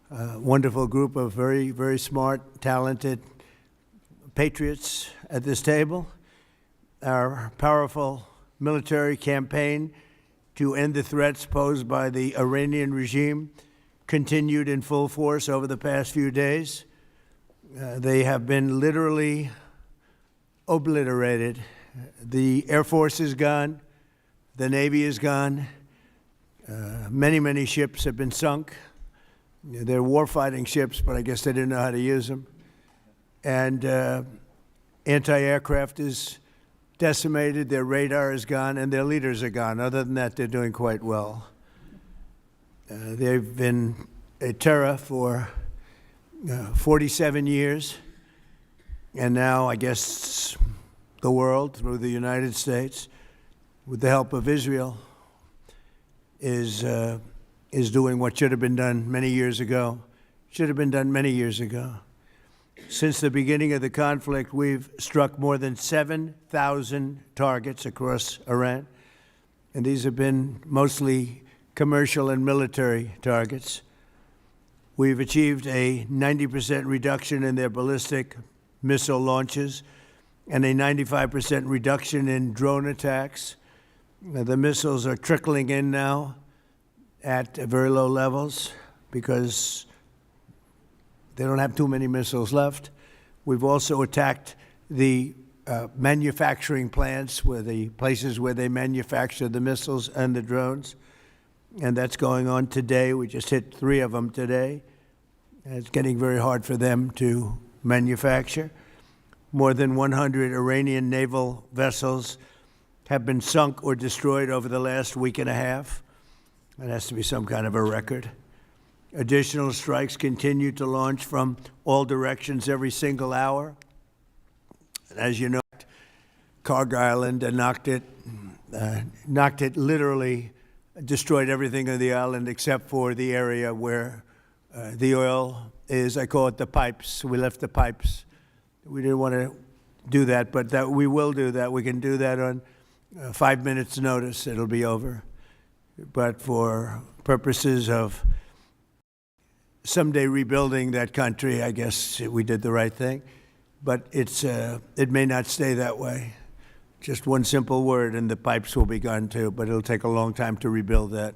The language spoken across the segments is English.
wonderful group of very, very smart, talented patriots at this table. Our powerful military campaign to end the threats posed by the Iranian regime continued in full force over the past few days. They have been literally obliterated. The Air Force is gone. The Navy is gone. Many, many ships have been sunk. They're war-fighting ships, but I guess they didn't know how to use them. And anti-aircraft is decimated, their radar is gone, and their leaders are gone. Other than that, they're doing quite well. They've been a terror for 47 years, and now I guess the world, through the United States, with the help of Israel, is doing what should have been done many years ago. Should have been done many years ago. Since the beginning of the conflict, we've struck more than 7,000 targets across Iran, and these have been mostly commercial and military targets. We've achieved a 90% reduction in their ballistic missile launches and a 95% reduction in drone attacks. The missiles are trickling in now at very low levels because they don't have too many missiles left. We've also attacked the manufacturing plants, the places where they manufacture the missiles and the drones, and that's going on today. We just hit 3 of them today. It's getting very hard for them to manufacture. More than 100 Iranian naval vessels have been sunk or destroyed over the last week and a half. That has to be some kind of a record. Additional strikes continue to launch from all directions every single hour. And as you know, Kharg Island knocked it literally, destroyed everything on the island except for the area where the oil is. I call it the pipes. We left the pipes. We didn't want to do that, but we will do that. We can do that on 5 minutes' notice. It'll be over. But for purposes of someday rebuilding that country, I guess we did the right thing. But it may not stay that way. Just one simple word, and the pipes will be gone too, but it'll take a long time to rebuild that.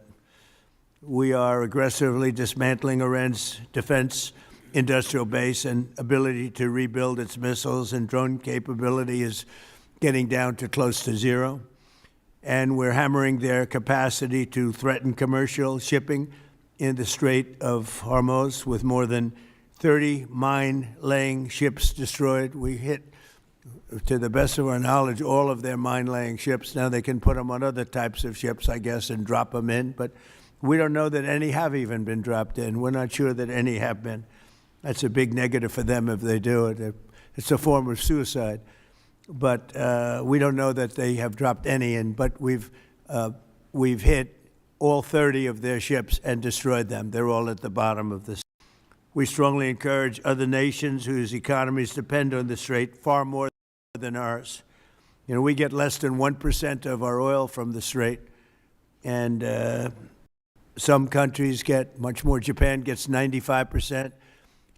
We are aggressively dismantling Iran's defense industrial base, and ability to rebuild its missiles and drone capability is getting down to close to zero. And we're hammering their capacity to threaten commercial shipping in the Strait of Hormuz, with more than 30 mine-laying ships destroyed. We hit, to the best of our knowledge, all of their mine-laying ships. Now they can put them on other types of ships, I guess, and drop them in. But we don't know that any have even been dropped in. We're not sure that any have been. That's a big negative for them if they do it. It's a form of suicide. But we don't know that they have dropped any in. But we've hit all 30 of their ships and destroyed them. They're all at the bottom of this. We strongly encourage other nations whose economies depend on the Strait far more than ours. You know, we get less than 1% of our oil from the Strait, and some countries get much more. Japan gets 95%.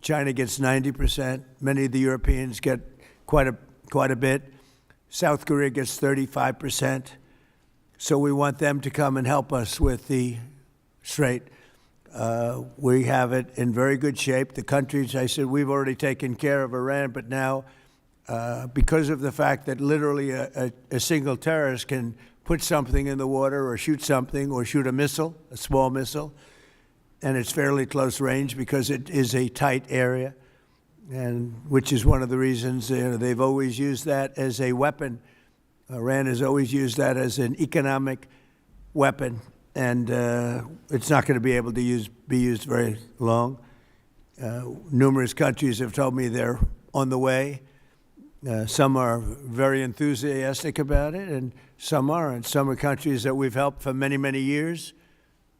China gets 90%. Many of the Europeans get quite a bit. South Korea gets 35%. So we want them to come and help us with the Strait. We have it in very good shape. The countries, I said, we've already taken care of Iran, but now, because of the fact that literally a single terrorist can put something in the water or shoot something or shoot a missile, a small missile, and it's fairly close range because it is a tight area, and which is one of the reasons they've always used that as a weapon. Iran has always used that as an economic weapon, and it's not going to be able to be used very long. Numerous countries have told me they're on the way. Some are very enthusiastic about it, and some aren't. Some are countries that we've helped for many, many years.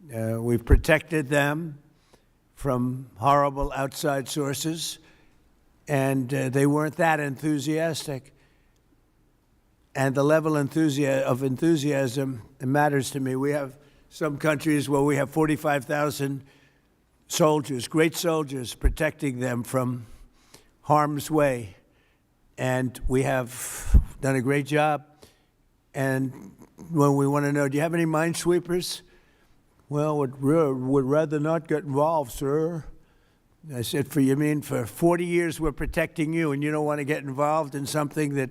We've protected them from horrible outside sources, and they weren't that enthusiastic. And the level of enthusiasm matters to me. We have some countries where we have 45,000 soldiers, great soldiers, protecting them from harm's way. And we have done a great job. And when we want to know, do you have any minesweepers? Well, would rather not get involved, sir. I said, for 40 years we're protecting you, and you don't want to get involved in something that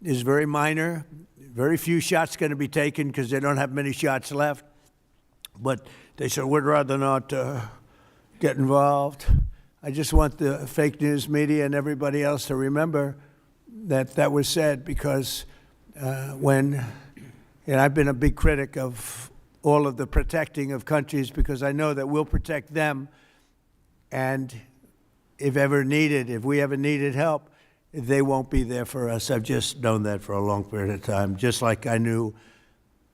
is very minor. Very few shots going to be taken because they don't have many shots left. But they said, we'd rather not get involved. I just want the fake news media and everybody else to remember that that was said, because I've been a big critic of all of the protecting of countries, because I know that we'll protect them. And if we ever needed help, they won't be there for us. I've just known that for a long period of time, just like I knew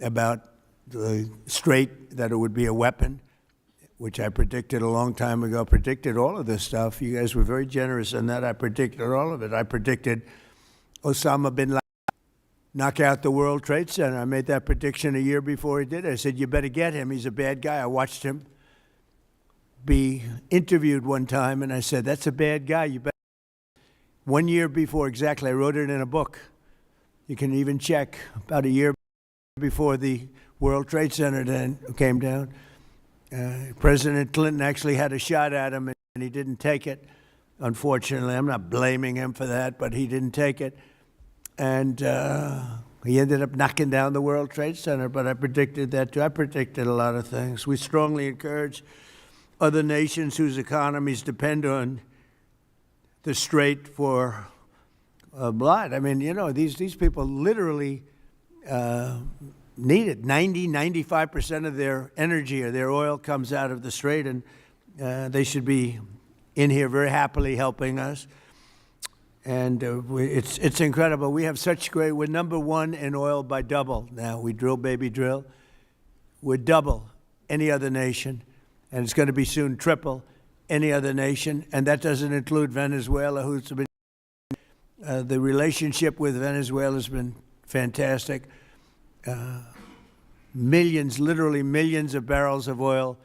about the Strait, that it would be a weapon, which I predicted a long time ago, predicted all of this stuff. You guys were very generous in that. I predicted all of it. I predicted Osama bin Laden knock out the World Trade Center. I made that prediction a year before he did it. I said, you better get him. He's a bad guy. I watched him be interviewed one time, and I said, that's a bad guy. You better. 1 year before, exactly, I wrote it in a book. You can even check, about a year before the World Trade Center then came down. President Clinton actually had a shot at him, and he didn't take it. Unfortunately, I'm not blaming him for that, but he didn't take it. And he ended up knocking down the World Trade Center, but I predicted that too. I predicted a lot of things. We strongly encourage other nations whose economies depend on the Strait for blood. I mean, these people literally need it. 95% of their energy or their oil comes out of the Strait, and they should be in here very happily helping us. And it's incredible. We have we're number one in oil by double now. We drill, baby, drill. We're double any other nation, and it's going to be soon triple any other nation, and that doesn't include Venezuela, who's been the relationship with Venezuela has been fantastic. Literally millions of barrels of oil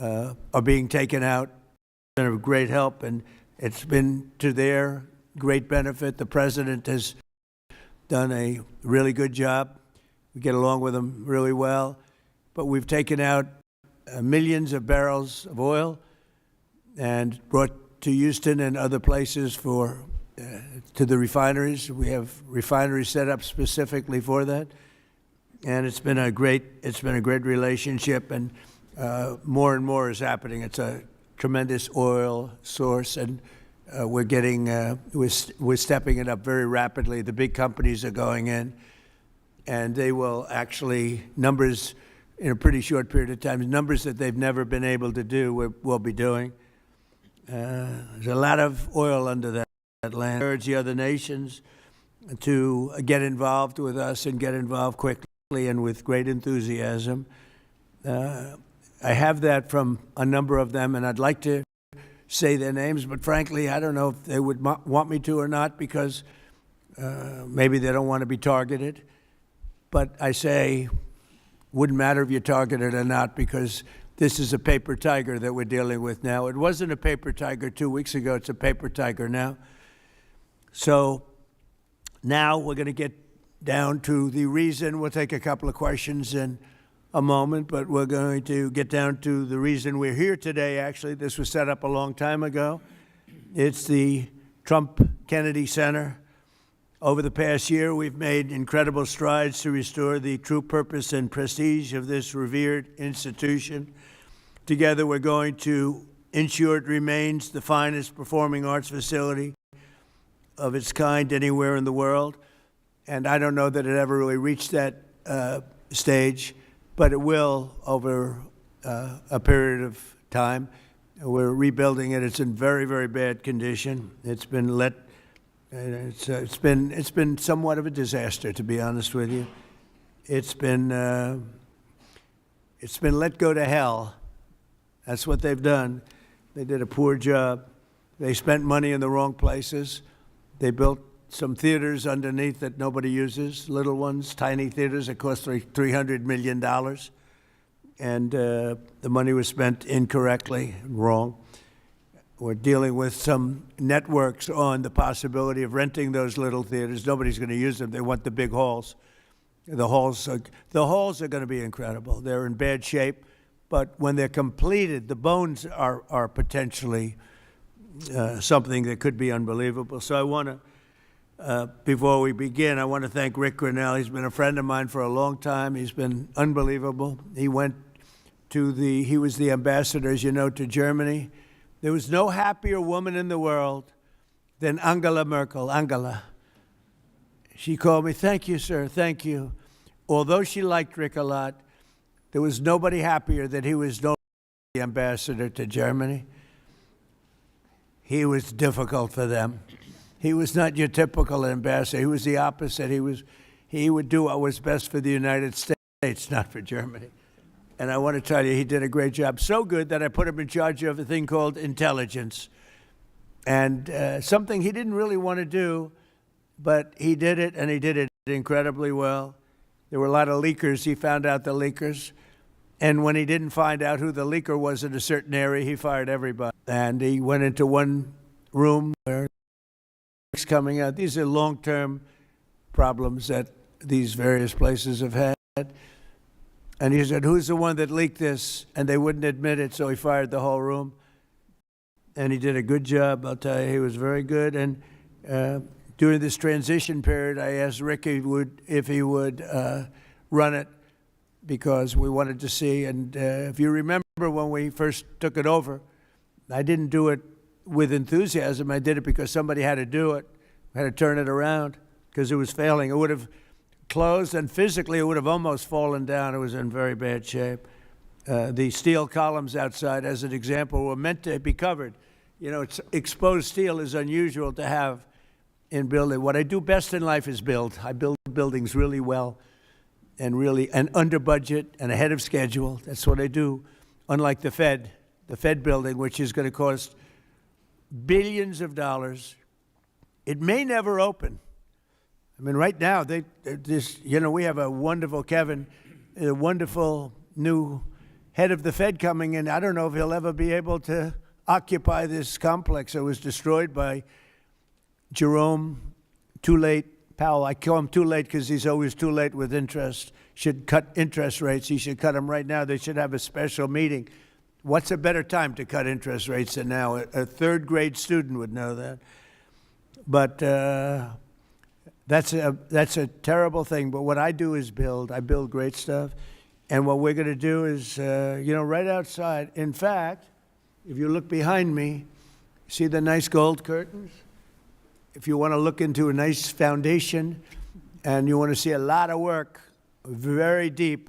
are being taken out. It's been a great help, and it's been to their great benefit. The president has done a really good job. We get along with him really well, but we've taken out millions of barrels of oil and brought to Houston and other places to the refineries. We have refineries set up specifically for that, and it's been a great relationship, and more and more is happening. It's a tremendous oil source, and we're stepping it up very rapidly. The big companies are going in, and they will actually numbers in a pretty short period of time, numbers that they've never been able to do. We'll be doing. There's a lot of oil under that land. I urge the other nations to get involved with us and get involved quickly and with great enthusiasm. I have that from a number of them, and I'd like to say their names, but frankly, I don't know if they would want me to or not, because maybe they don't want to be targeted. But I say, wouldn't matter if you're targeted or not, because this is a paper tiger that we're dealing with now. It wasn't a paper tiger 2 weeks ago. It's a paper tiger now. So now we're going to get down to the reason. We'll take a couple of questions in a moment, but we're going to get down to the reason we're here today. Actually, this was set up a long time ago. It's the Trump Kennedy Center. Over the past year, we've made incredible strides to restore the true purpose and prestige of this revered institution. Together, we're going to ensure it remains the finest performing arts facility of its kind anywhere in the world. And I don't know that it ever really reached that stage, but it will over a period of time. We're rebuilding it. It's in very, very bad condition. It's been it's been somewhat of a disaster, to be honest with you. It's been let go to hell. That's what they've done. They did a poor job. They spent money in the wrong places. They built some theaters underneath that nobody uses, little ones, tiny theaters that cost $300 million. and the money was spent incorrectly and wrong. We're dealing with some networks on the possibility of renting those little theaters. Nobody's going to use them. They want the big halls. The halls are going to be incredible. They're in bad shape, but when they're completed, the bones are potentially something that could be unbelievable. So I want to, before we begin, I want to thank Rick Grinnell. He's been a friend of mine for a long time. He's been unbelievable. He was the ambassador, as you know, to Germany. There was no happier woman in the world than Angela Merkel. Angela. She called me, "Thank you, sir, thank you." Although she liked Rick a lot, there was nobody happier that he was no the ambassador to Germany. He was difficult for them. He was not your typical ambassador. He was the opposite. He would do what was best for the United States, not for Germany. And I want to tell you, he did a great job. So good that I put him in charge of a thing called intelligence. And something he didn't really want to do, but he did it, and he did it incredibly well. There were a lot of leakers. He found out the leakers. And when he didn't find out who the leaker was in a certain area, he fired everybody. And he went into one room where it's coming out. These are long-term problems that these various places have had. And he said, "Who's the one that leaked this?" And they wouldn't admit it, so he fired the whole room. And he did a good job, I'll tell you. He was very good. And during this transition period, I asked Rick if he would run it, because we wanted to see. And if you remember when we first took it over, I didn't do it with enthusiasm. I did it because somebody had to do it, had to turn it around, because it was failing. It would have closed, and physically it would have almost fallen down. It was in very bad shape. The steel columns outside, as an example, were meant to be covered. You know, exposed steel is unusual to have in building. What I do best in life is build. I build buildings really well and under budget and ahead of schedule. That's what I do, unlike the Fed building, which is going to cost billions of dollars. It may never open. I mean, right now, we have a wonderful Kevin, a wonderful new head of the Fed coming in. I don't know if he'll ever be able to occupy this complex. It was destroyed by Jerome Too Late Powell. I call him too late because he's always too late with interest. Should cut interest rates. He should cut them right now. They should have a special meeting. What's a better time to cut interest rates than now? A third grade student would know that. But that's a terrible thing. But what I do is build. I build great stuff. And what we're going to do is, right outside. In fact, if you look behind me, see the nice gold curtains? If you want to look into a nice foundation and you want to see a lot of work, very deep,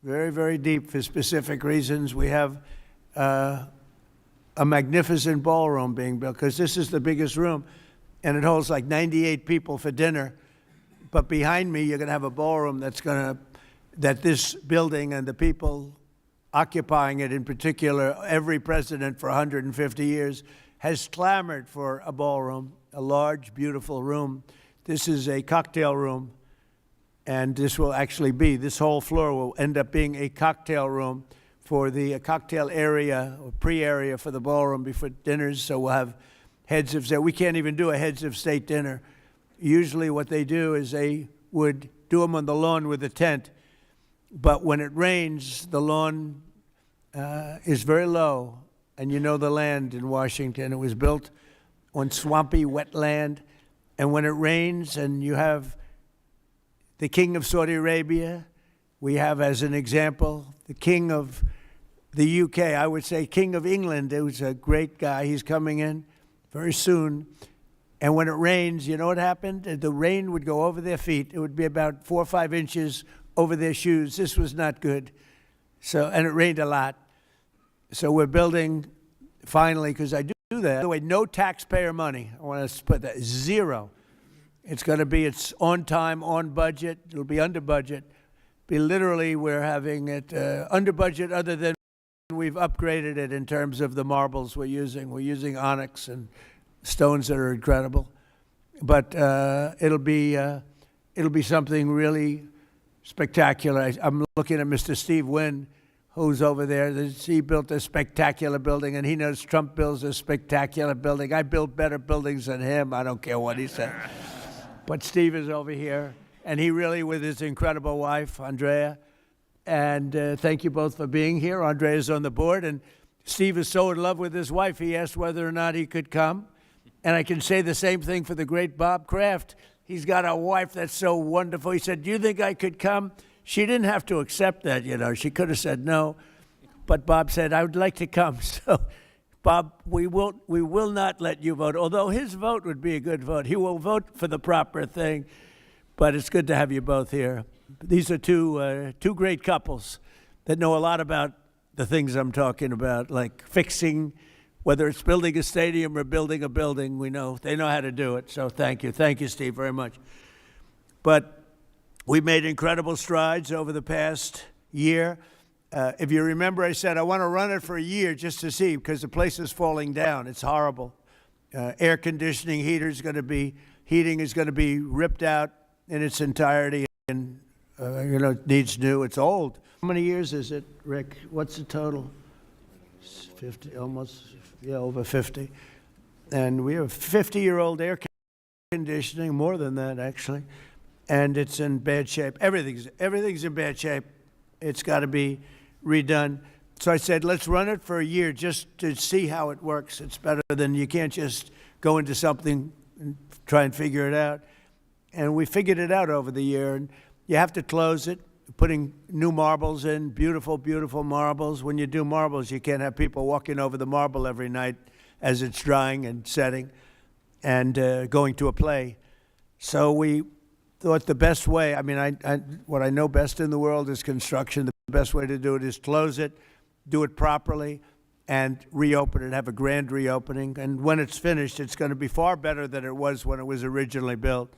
very, very deep for specific reasons, we have a magnificent ballroom being built, because this is the biggest room. And it holds like 98 people for dinner. But behind me, you're going to have a ballroom that this building and the people occupying it, in particular, every president for 150 years, has clamored for a ballroom, a large, beautiful room. This is a cocktail room, and this whole floor will end up being a cocktail room for the cocktail area, or pre-area for the ballroom before dinners. So we'll have heads of state. We can't even do a heads of state dinner. Usually what they do is they would do them on the lawn with a tent. But when it rains, the lawn is very low. And you know the land in Washington. It was built on swampy wetland. And when it rains and you have the king of Saudi Arabia, we have, as an example, the king of the UK, I would say king of England, who's a great guy. He's coming in very soon. And when it rains, you know what happened? The rain would go over their feet. It would be about 4 or 5 inches over their shoes. This was not good. And it rained a lot. So we're building, finally, because I do that. By the way, no taxpayer money. I want to put that, zero. It's on time, on budget. It'll be under budget. We're having it under budget, other than we've upgraded it in terms of the marbles we're using. We're using onyx and stones that are incredible. But it'll be something really spectacular. I'm looking at Mr. Steve Wynn, who's over there. He built a spectacular building, and he knows Trump builds a spectacular building. I build better buildings than him. I don't care what he said. But Steve is over here, and he really, with his incredible wife, Andrea. And thank you both for being here. Andrea's on the board, and Steve is so in love with his wife, he asked whether or not he could come. And I can say the same thing for the great Bob Kraft. He's got a wife that's so wonderful. He said, do you think I could come? She didn't have to accept that, you know. She could have said no. But Bob said, I would like to come. So, Bob, we will not let you vote, although his vote would be a good vote. He will vote for the proper thing. But it's good to have you both here. These are two great couples that know a lot about the things I'm talking about, like fixing, whether it's building a stadium or building a building. They know how to do it. So thank you. Thank you, Steve, very much. But we've made incredible strides over the past year. If you remember, I said I want to run it for a year just to see, because the place is falling down. It's horrible. Air conditioning, heating is going to be ripped out in its entirety, and it needs new. It's old. How many years is it, Rick? What's the total? 50, almost, yeah, over 50. And we have 50-year-old air conditioning, more than that, actually. And it's in bad shape. Everything's in bad shape. It's got to be redone. So I said, let's run it for a year just to see how it works. It's better than, you can't just go into something and try and figure it out. And we figured it out over the year. And you have to close it, putting new marbles in, beautiful, beautiful marbles. When you do marbles, you can't have people walking over the marble every night as it's drying and setting and going to a play. So we thought the best way, what I know best in the world is construction. The best way to do it is close it, do it properly, and reopen it, have a grand reopening. And when it's finished, it's going to be far better than it was when it was originally built.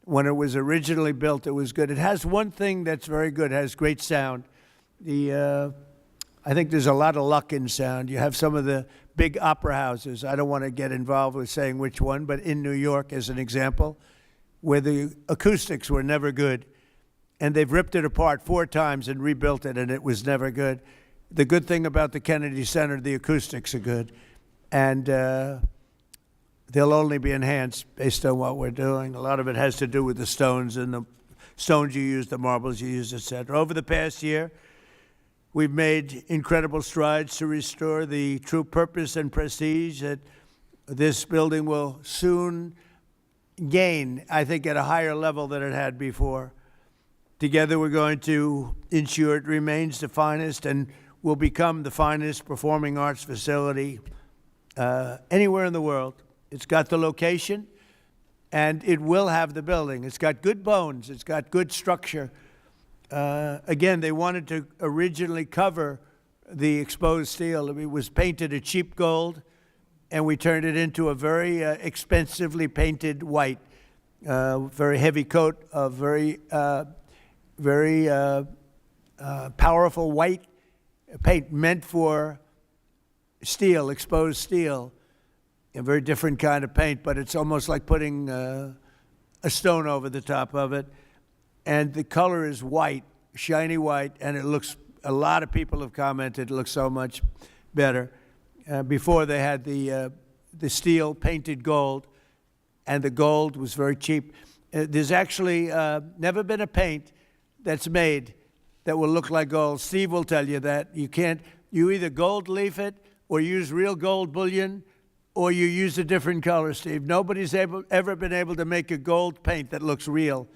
When it was originally built, it was good. It has one thing that's very good. It has great sound. I think there's a lot of luck in sound. You have some of the big opera houses. I don't want to get involved with saying which one, but in New York, as an example, where the acoustics were never good, and they've ripped it apart 4 times and rebuilt it, and it was never good. The good thing about the Kennedy Center, the acoustics are good, and they'll only be enhanced based on what we're doing. A lot of it has to do with the stones and the stones you use, the marbles you use, et cetera. Over the past year, we've made incredible strides to restore the true purpose and prestige that this building will soon gain, I think, at a higher level than it had before. Together, we're going to ensure it remains the finest and will become the finest performing arts facility anywhere in the world. It's got the location, and it will have the building. It's got good bones. It's got good structure. Again, they wanted to originally cover the exposed steel. It was painted a cheap gold, and we turned it into a very expensively painted white, very heavy coat of very powerful white paint meant for steel, exposed steel. A very different kind of paint, but it's almost like putting a stone over the top of it. And the color is white, shiny white, and it looks, a lot of people have commented, it looks so much better. Before they had the steel painted gold, and the gold was very cheap. There's actually never been a paint that's made that will look like gold. Steve will tell you that. You either gold leaf it or use real gold bullion, or you use a different color, Steve. Nobody's ever been able to make a gold paint that looks real.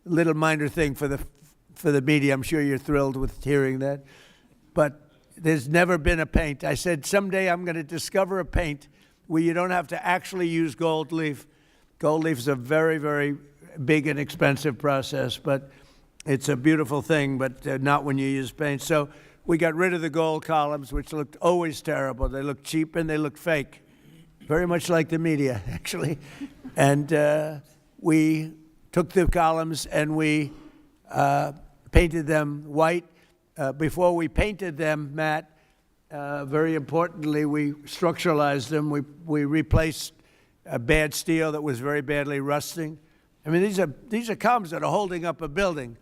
A little minor thing for the media. I'm sure you're thrilled with hearing that. But there's never been a paint. I said someday I'm going to discover a paint where you don't have to actually use gold leaf. Gold leaf is a very, very big and expensive process, but it's a beautiful thing, but not when you use paint. So we got rid of the gold columns, which looked always terrible. They looked cheap and they looked fake. Very much like the media, actually. And we took the columns and we painted them white. Before we painted them matte, very importantly, we structuralized them. We replaced bad steel that was very badly rusting. I mean, these are columns that are holding up a building.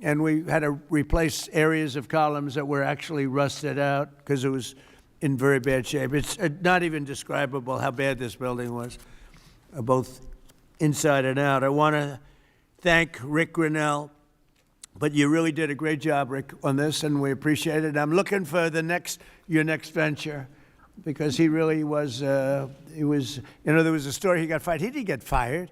and we had to replace areas of columns that were actually rusted out because it was in very bad shape. It's not even describable how bad this building was, both inside and out. I want to thank Rick Grinnell, but you really did a great job, Rick, on this, and we appreciate it. I'm looking for your next venture, because he really was, there was a story he got fired. He didn't get fired.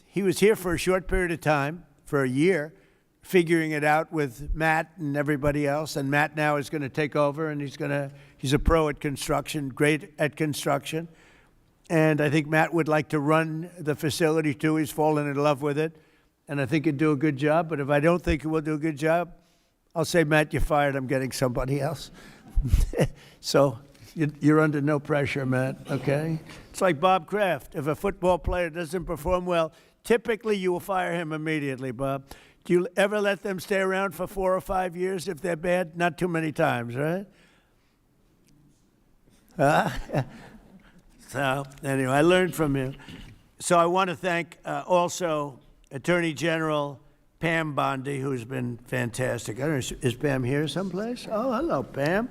He was here for a short period of time, for a year, figuring it out with Matt and everybody else. And Matt now is going to take over, and he's a pro at construction, great at construction. And I think Matt would like to run the facility too. He's fallen in love with it. And I think he'd do a good job. But if I don't think he will do a good job, I'll say, Matt, you're fired. I'm getting somebody else. So you're under no pressure, Matt, okay? It's like Bob Kraft. If a football player doesn't perform well, typically you will fire him immediately, Bob. Do you ever let them stay around for 4 or 5 years if they're bad? Not too many times, right? So anyway, I learned from you. So I want to thank also Attorney General Pam Bondi, who's been fantastic. I don't know, is Pam here someplace? Oh, hello, Pam.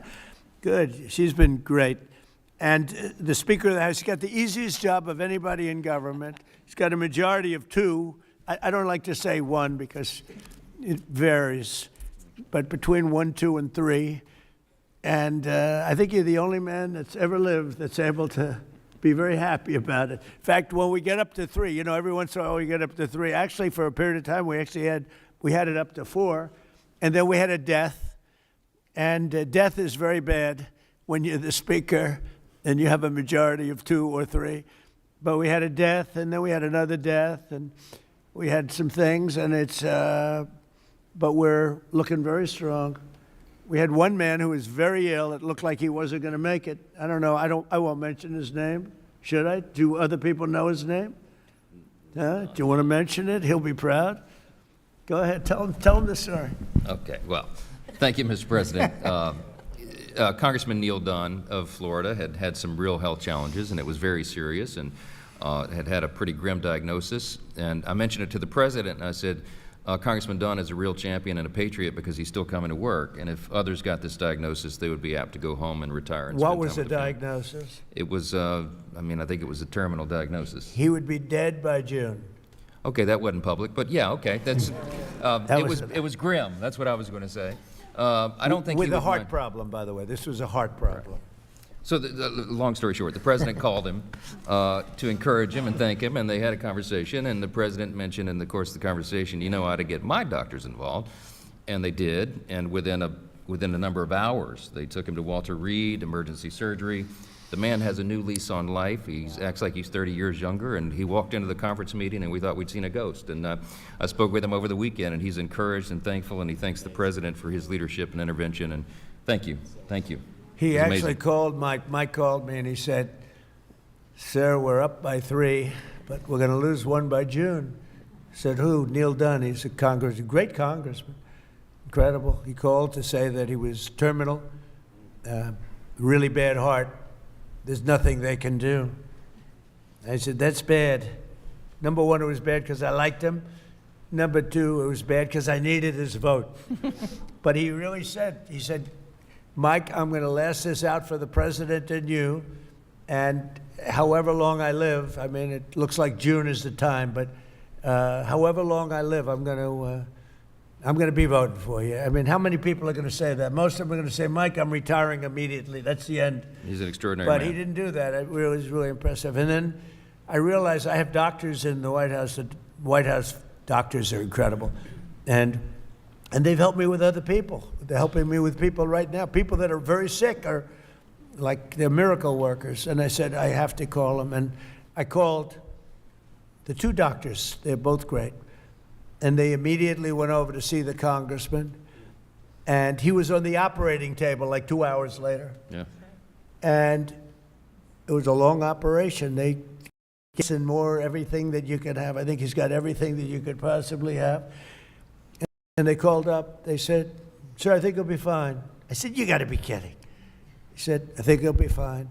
Good. She's been great. And the Speaker of the House, he's got the easiest job of anybody in government. He's got a majority of 2. I don't like to say 1 because it varies, but between 1, 2, and 3. And I think you're the only man that's ever lived that's able to be very happy about it. In fact, when we get up to 3, every once in a while we get up to 3. Actually, for a period of time, we had it up to 4, and then we had a death. And death is very bad when you're the Speaker and you have a majority of 2 or 3. But we had a death, and then we had another death, and we had some things, and but we're looking very strong. We had one man who was very ill. It looked like he wasn't going to make it. I don't know. I won't mention his name. Should I? Do other people know his name? Do you want to mention it? He'll be proud. Go ahead. Tell him the story. Okay. Well, thank you, Mr. President. Congressman Neil Dunn of Florida had some real health challenges, and it was very serious, and had a pretty grim diagnosis. And I mentioned it to the president, and I said, Congressman Dunn is a real champion and a patriot because he's still coming to work. And if others got this diagnosis, they would be apt to go home and retire. And what was the diagnosis? It was, I think it was a terminal diagnosis. He would be dead by June. Okay, that wasn't public, but yeah, okay. That's it was grim. That's what I was going to say. I don't think with a heart problem, by the way. This was a heart problem. Right. So, long story short, the president called him to encourage him and thank him, and they had a conversation. And the president mentioned in the course of the conversation, you know how to get my doctors involved, and they did. And within a number of hours, they took him to Walter Reed Emergency Surgery. The man has a new lease on life. He acts like he's 30 years younger, and he walked into the conference meeting, and we thought we'd seen a ghost. And I spoke with him over the weekend, and he's encouraged and thankful, and he thanks the president for his leadership and intervention. And thank you, thank you. He actually called Mike. Mike called me, and he said, "Sir, we're up by 3, but we're going to lose 1 by June." I said, "Who?" Neil Dunn. He's a great congressman, incredible. He called to say that he was terminal, really bad heart. There's nothing they can do. I said, "That's bad." Number 1, it was bad because I liked him. Number 2, it was bad because I needed his vote. But he really said, "Mike, I'm going to last this out for the president and you, and however long I live," it looks like June is the time, but however long I live, I'm going to be voting for you. How many people are going to say that? Most of them are going to say, "Mike, I'm retiring immediately. That's the end." He's an extraordinary man. But he didn't do that. It was really impressive. And then I realized I have doctors in the White House. The White House doctors are incredible. And they've helped me with other people. They're helping me with people right now. People that are very sick are like, they're miracle workers. And I said, I have to call them. And I called the 2 doctors. They're both great. And they immediately went over to see the congressman. And he was on the operating table like 2 hours later. Yeah. And it was a long operation. They get in more everything that you could have. I think he's got everything that you could possibly have. And they called up. They said, "Sir, I think he'll be fine." I said, "You got to be kidding." He said, "I think he'll be fine."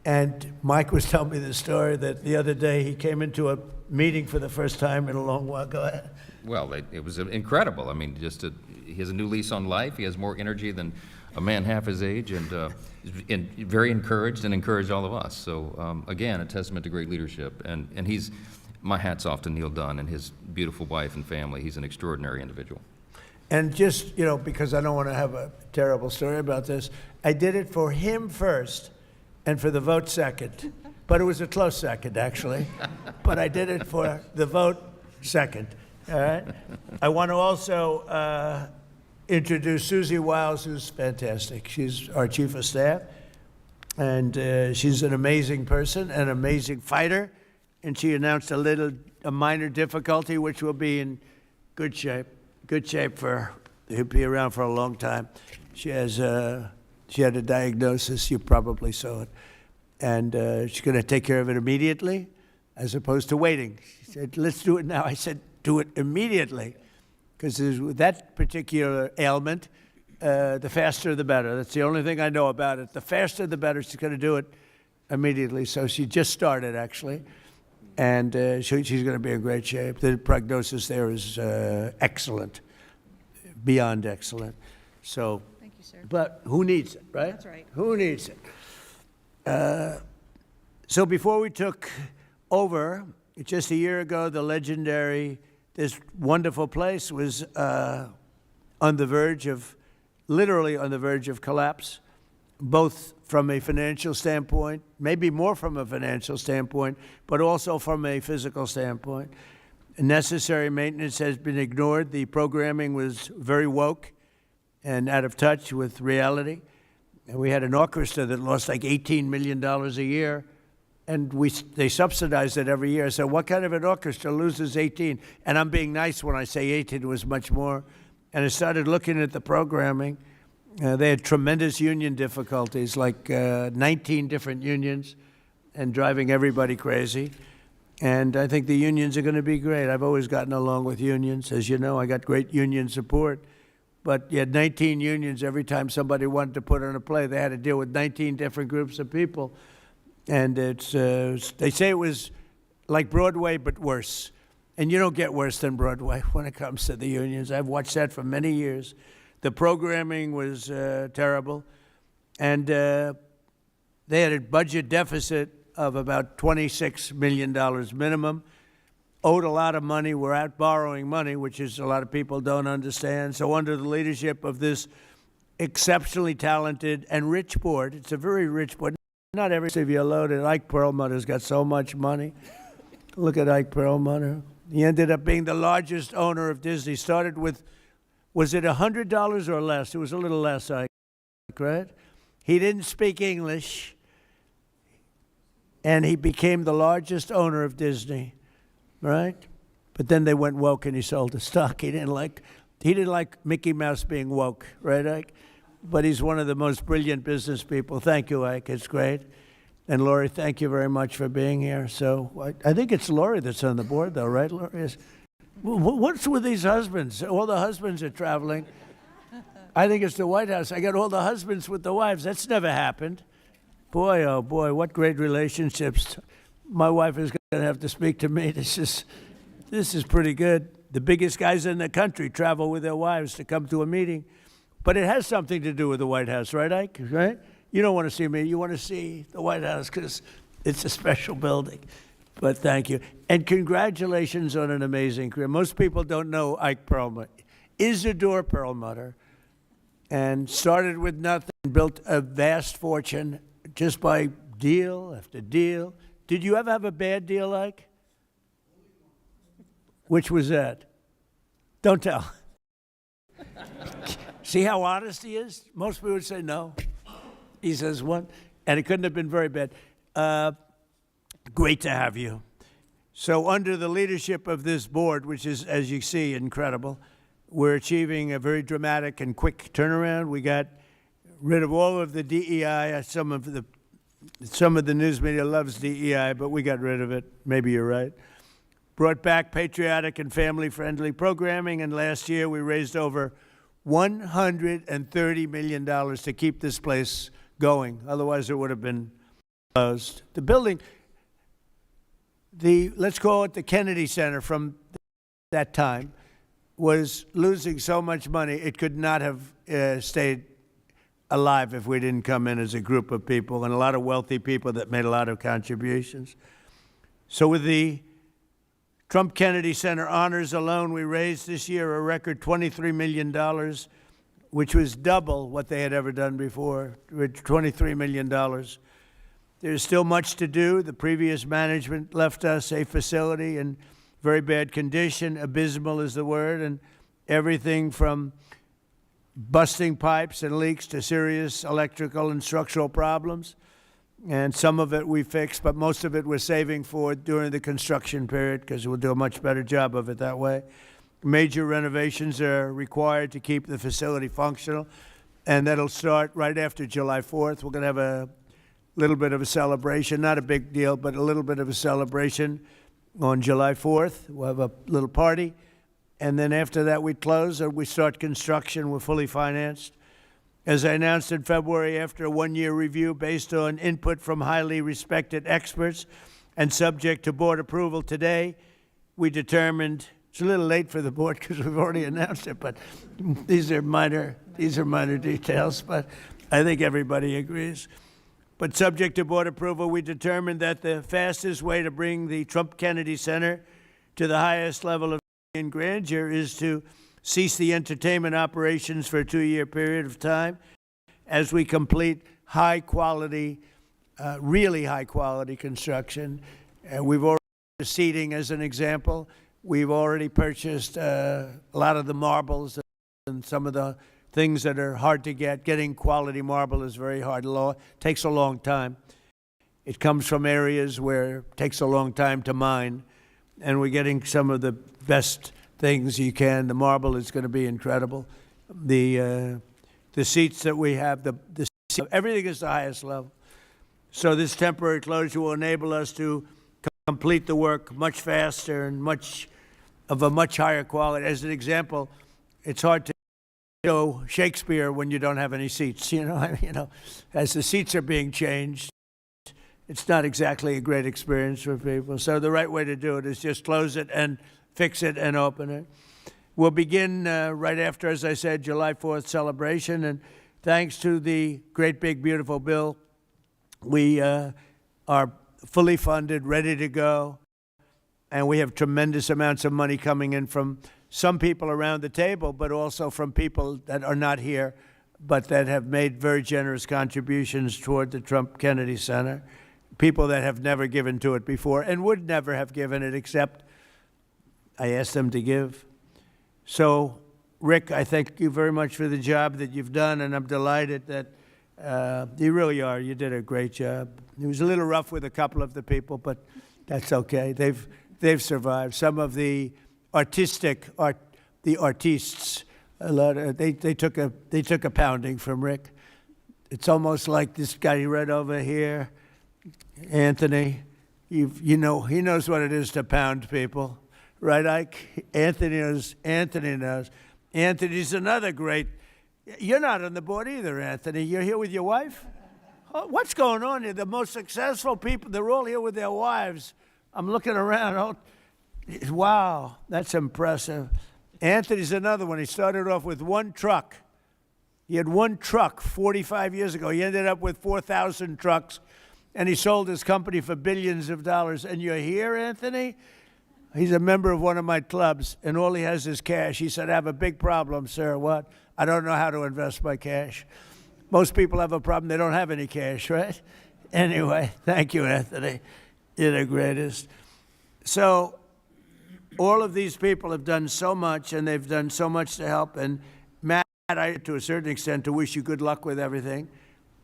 And Mike was telling me the story that the other day he came into a meeting for the first time in a long while. Go ahead. Well, it was incredible. I mean, he has a new lease on life. He has more energy than a man half his age, and very encouraged and encouraged all of us. So, again, a testament to great leadership. And my hat's off to Neil Dunn and his beautiful wife and family. He's an extraordinary individual. And just, because I don't want to have a terrible story about this, I did it for him first and for the vote second. But it was a close second, actually. But I did it for the vote second. All right? I want to also introduce Susie Wiles, who's fantastic. She's our chief of staff. And she's an amazing person, an amazing fighter. And she announced a minor difficulty, which will be in good shape. Good shape he'll be around for a long time. She had a diagnosis, you probably saw it. And she's going to take care of it immediately, as opposed to waiting. She said, let's do it now. I said, do it immediately. Because with that particular ailment, the faster the better. That's the only thing I know about it. The faster the better. She's going to do it immediately. So she just started, actually. And she's going to be in great shape. The prognosis there is excellent, beyond excellent. So, Thank you, sir. but who needs it, right? That's right. Who needs it? So before we took over, just a year ago, this wonderful place was literally on the verge of collapse, both from a financial standpoint, maybe more from a financial standpoint, but also from a physical standpoint. Necessary maintenance has been ignored. The programming was very woke and out of touch with reality. And we had an orchestra that lost like $18 million a year, and they subsidized it every year. So what kind of an orchestra loses 18? And I'm being nice when I say 18, it was much more. And I started looking at the programming. They had tremendous union difficulties, like 19 different unions, and driving everybody crazy. And I think the unions are going to be great. I've always gotten along with unions. As you know, I got great union support. But you had 19 unions. Every time somebody wanted to put on a play, they had to deal with 19 different groups of people. And they say it was like Broadway, but worse. And you don't get worse than Broadway when it comes to the unions. I've watched that for many years. The programming was terrible. And they had a budget deficit of about $26 million minimum. Owed a lot of money, were out borrowing money, which is a lot of people don't understand. So under the leadership of this exceptionally talented and rich board, it's a very rich board. Not every of you loaded. Ike Perlmutter's got so much money. Look at Ike Perlmutter. He ended up being the largest owner of Disney. Started with, was it $100 or less? It was a little less, Ike, right? He didn't speak English, and he became the largest owner of Disney. Right? But then they went woke and he sold the stock. He didn't like Mickey Mouse being woke, right, Ike? But he's one of the most brilliant business people. Thank you, Ike. It's great. And Lori, thank you very much for being here. So I think it's Lori that's on the board, though, right, Lori? What's with these husbands? All the husbands are traveling. I think it's the White House. I got all the husbands with the wives. That's never happened. Boy, oh boy, what great relationships. My wife is going to have to speak to me. This is pretty good. The biggest guys in the country travel with their wives to come to a meeting. But it has something to do with the White House, right, Ike? Right? You don't want to see me. You want to see the White House because it's a special building. But thank you. And congratulations on an amazing career. Most people don't know Ike Perlmutter. Isidore Perlmutter. And started with nothing, built a vast fortune just by deal after deal. Did you ever have a bad deal, Ike? Which was that? Don't tell. See how honest he is? Most people would say no. He says one, and it couldn't have been very bad. Great to have you. So under the leadership of this board, which is, as you see, incredible, we're achieving a very dramatic and quick turnaround. We got rid of all of the DEI. Some of the news media loves DEI, but we got rid of it. Maybe you're right. Brought back patriotic and family-friendly programming, and last year we raised over $130 million to keep this place going. Otherwise, it would have been closed. The building, let's call it the Kennedy Center from that time, was losing so much money it could not have stayed alive if we didn't come in as a group of people, and a lot of wealthy people that made a lot of contributions. So with the Trump Kennedy Center honors alone, we raised this year a record $23 million, which was double what they had ever done before, with $23 million. There's still much to do. The previous management left us a facility in very bad condition. Abysmal is the word, and everything from busting pipes and leaks to serious electrical and structural problems. And some of it we fixed, but most of it we're saving for during the construction period because we'll do a much better job of it that way. Major renovations are required to keep the facility functional, and that'll start right after July 4th. We're going to have a little bit of a celebration, not a big deal, but a little bit of a celebration on July 4th. We'll have a little party, and then after that we close and we start construction. We're fully financed. As I announced in February, after a one-year review based on input from highly respected experts and subject to board approval today, we determined, it's a little late for the board because we've already announced it, but these are minor details, but I think everybody agrees. But subject to board approval, we determined that the fastest way to bring the Trump Kennedy Center to the highest level of grandeur is to cease the entertainment operations for a 2-year period of time as we complete high-quality, really high-quality construction. We've already seating as an example. We've already purchased a lot of the marbles and some of the things that are hard to get. Getting quality marble is very hard. Takes a long time. It comes from areas where it takes a long time to mine, and we're getting some of the best things you can. The marble is going to be incredible. The seats that we have, everything is the highest level. So this temporary closure will enable us to complete the work much faster and much higher quality. As an example, it's hard to show Shakespeare when you don't have any seats. As the seats are being changed, it's not exactly a great experience for people. So the right way to do it is just close it and fix it and open it. We'll begin right after, as I said, July 4th celebration. And thanks to the great, big, beautiful bill, we are fully funded, ready to go. And we have tremendous amounts of money coming in from some people around the table, but also from people that are not here, but that have made very generous contributions toward the Trump Kennedy Center. People that have never given to it before and would never have given it except I asked them to give. So, Rick, I thank you very much for the job that you've done, and I'm delighted that you really are. You did a great job. It was a little rough with a couple of the people, but that's okay. They've survived. Some of the artists, they took a pounding from Rick. It's almost like this guy right over here, Anthony. He knows what it is to pound people. Right, Ike? Anthony knows. Anthony's another great. You're not on the board either, Anthony. You're here with your wife? Oh, what's going on here? The most successful people, they're all here with their wives. I'm looking around. Oh, wow, that's impressive. Anthony's another one. He started off with one truck. He had one truck 45 years ago. He ended up with 4,000 trucks, and he sold his company for billions of dollars. And you're here, Anthony? He's a member of one of my clubs, and all he has is cash. He said, I have a big problem, sir. What? I don't know how to invest my cash. Most people have a problem. They don't have any cash, right? Anyway, thank you, Anthony. You're the greatest. So all of these people have done so much, and they've done so much to help. And Matt, I, to a certain extent, to wish you good luck with everything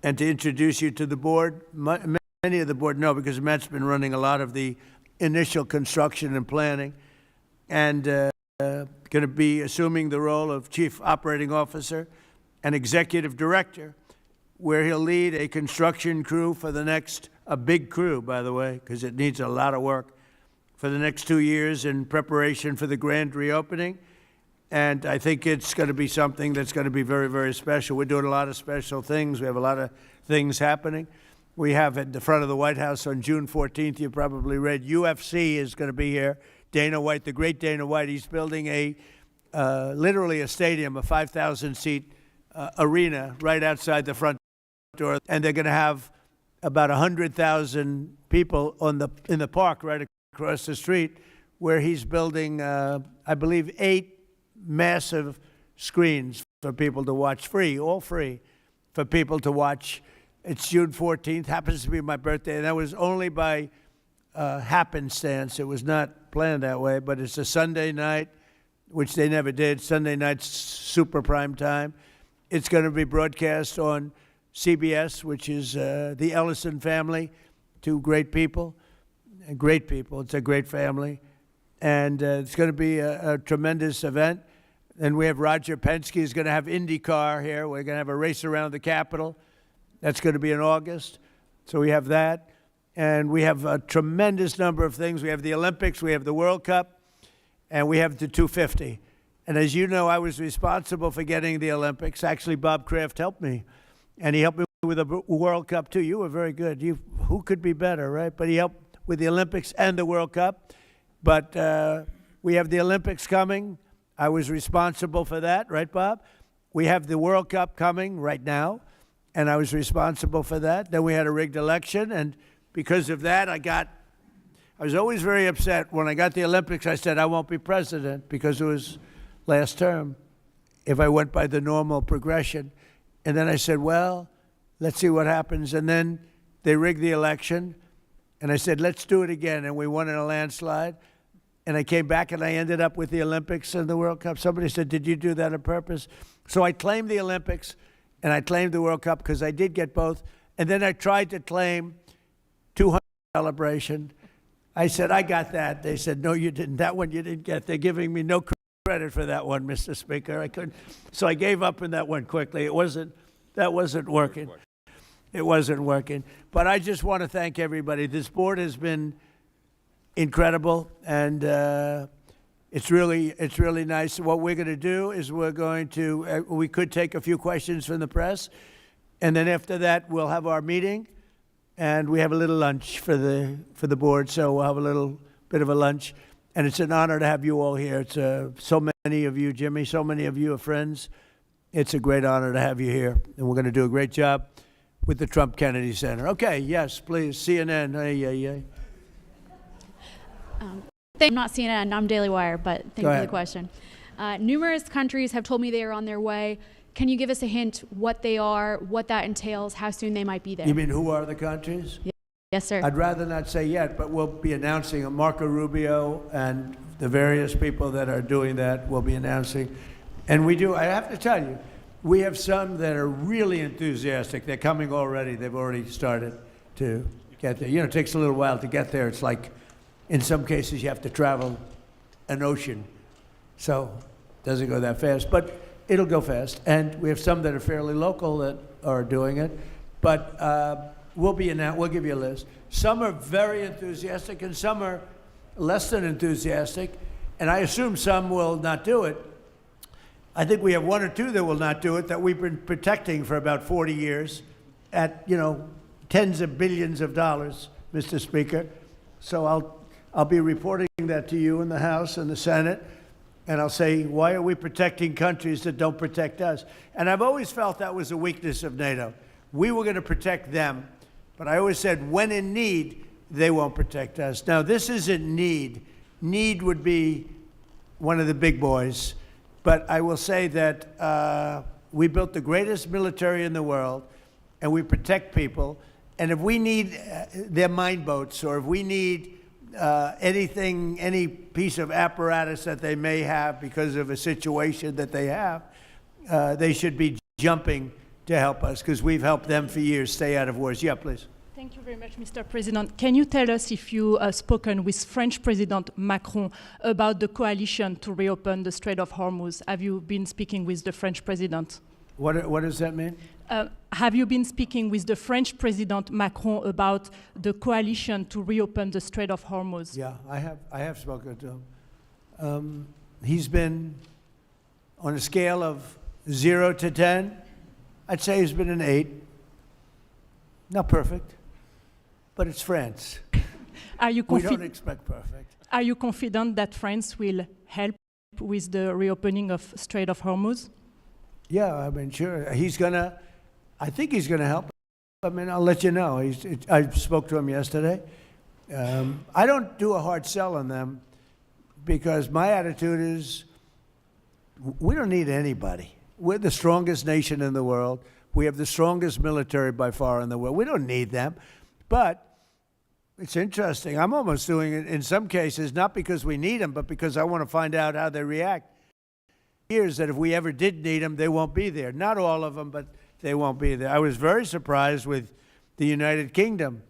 and to introduce you to the board. Many of the board know because Matt's been running a lot of the initial construction and planning, and going to be assuming the role of Chief Operating Officer and Executive Director, where he'll lead a construction crew for the next, a big crew, by the way, because it needs a lot of work, for the next 2 years in preparation for the grand reopening. And I think it's going to be something that's going to be very, very special. We're doing a lot of special things. We have a lot of things happening. We have at the front of the White House on June 14th, you probably read, UFC is going to be here. Dana White, the great Dana White, he's building literally a stadium, a 5,000-seat arena right outside the front door. And they're going to have about 100,000 people in the park right across the street, where he's building, I believe, 8 massive screens for people to watch all free, for people to watch. It's June 14th, happens to be my birthday, and that was only by happenstance. It was not planned that way, but it's a Sunday night, which they never did. Sunday night's super prime time. It's going to be broadcast on CBS, which is the Ellison family, 2 great people. Great people. It's a great family. And it's going to be a tremendous event. And we have Roger Penske is going to have IndyCar here. We're going to have a race around the Capitol. That's going to be in August. So we have that. And we have a tremendous number of things. We have the Olympics, we have the World Cup, and we have the 250. And as you know, I was responsible for getting the Olympics. Actually, Bob Kraft helped me. And he helped me with the World Cup, too. You were very good. Who could be better, right? But he helped with the Olympics and the World Cup. But we have the Olympics coming. I was responsible for that, right, Bob? We have the World Cup coming right now, and I was responsible for that. Then we had a rigged election, and because of that, I was always very upset. When I got the Olympics, I said I won't be president because it was last term if I went by the normal progression. And then I said, well, let's see what happens. And then they rigged the election, and I said, let's do it again. And we won in a landslide. And I came back, and I ended up with the Olympics and the World Cup. Somebody said, did you do that on purpose? So I claimed the Olympics, and I claimed the World Cup because I did get both. And then I tried to claim 200 celebration. I said, I got that. They said, no, you didn't. That one you didn't get. They're giving me no credit for that one, Mr. Speaker. I couldn't. So I gave up on that one quickly. That wasn't working. It wasn't working. But I just want to thank everybody. This board has been incredible, and it's really nice. What we're going to do is we could take a few questions from the press, and then after that we'll have our meeting, and we have a little lunch for the board. So we'll have a little bit of a lunch, and it's an honor to have you all here. It's so many of you, Jimmy, so many of you are friends. It's a great honor to have you here, and we're going to do a great job with the Trump Kennedy Center. Okay, yes, please, CNN. Hey. I'm not CNN, I'm Daily Wire, but thank you for the question. Numerous countries have told me they are on their way. Can you give us a hint what they are, what that entails, how soon they might be there? You mean who are the countries? Yes, sir. I'd rather not say yet, but we'll be announcing Marco Rubio and the various people that are doing that will be announcing. And I have to tell you, we have some that are really enthusiastic. They're coming already. They've already started to get there. You know, it takes a little while to get there. It's like, in some cases, you have to travel an ocean. So it doesn't go that fast, but it'll go fast. And we have some that are fairly local that are doing it. But we'll give you a list. Some are very enthusiastic, and some are less than enthusiastic. And I assume some will not do it. I think we have 1 or 2 that will not do it that we've been protecting for about 40 years at, tens of billions of dollars, Mr. Speaker. So I'll be reporting that to you in the House and the Senate, and I'll say, why are we protecting countries that don't protect us? And I've always felt that was a weakness of NATO. We were going to protect them, but I always said, when in need, they won't protect us. Now, this isn't need. Need would be one of the big boys. But I will say that we built the greatest military in the world, and we protect people. And if we need their mine boats, or if we need anything, any piece of apparatus that they may have because of a situation that they have, they should be jumping to help us, because we've helped them for years stay out of wars. Yeah, please. Thank you very much, Mr. President. Can you tell us if you have spoken with French President Macron about the coalition to reopen the Strait of Hormuz? Have you been speaking with the French President? What does that mean? Have you been speaking with the French President Macron about the coalition to reopen the Strait of Hormuz? Yeah, I have spoken to him. He's been, on a scale of 0 to 10, I'd say he's been an 8. Not perfect. but it's France. Are you We don't confident? expect perfect. Are you confident that France will help with the reopening of Strait of Hormuz? Yeah, I mean, sure. I think he's gonna help. I mean, I'll let you know. I spoke to him yesterday. I don't do a hard sell on them because my attitude is we don't need anybody. We're the strongest nation in the world. We have the strongest military by far in the world. We don't need them. But it's interesting. I'm almost doing it in some cases, not because we need them, but because I want to find out how they react. Years that if we ever did need them, they won't be there. Not all of them, but they won't be there. I was very surprised with the United Kingdom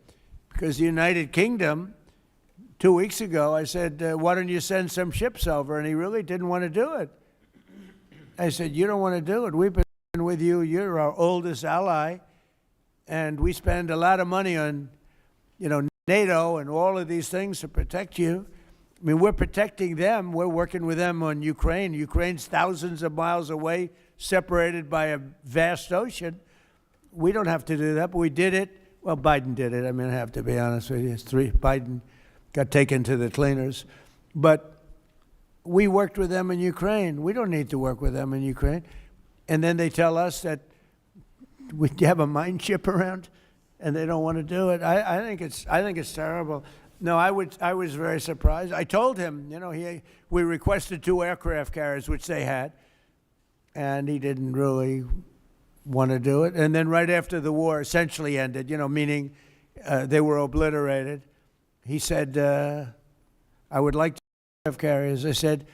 because the United Kingdom, 2 weeks ago, I said, why don't you send some ships over? And he really didn't want to do it. I said, you don't want to do it. We've been with you. You're our oldest ally. And we spend a lot of money on, NATO and all of these things to protect you. I mean, we're protecting them. We're working with them on Ukraine. Ukraine's thousands of miles away, separated by a vast ocean. We don't have to do that, but we did it. Well, Biden did it. I mean, I have to be honest with you. Biden got taken to the cleaners. But we worked with them in Ukraine. We don't need to work with them in Ukraine. And then they tell us that we have a mine ship around, and they don't want to do it. I think it's terrible. No, I was very surprised. I told him, we requested 2 aircraft carriers, which they had, and he didn't really want to do it. And then right after the war essentially ended, meaning they were obliterated, he said, I would like 2 aircraft carriers. I said,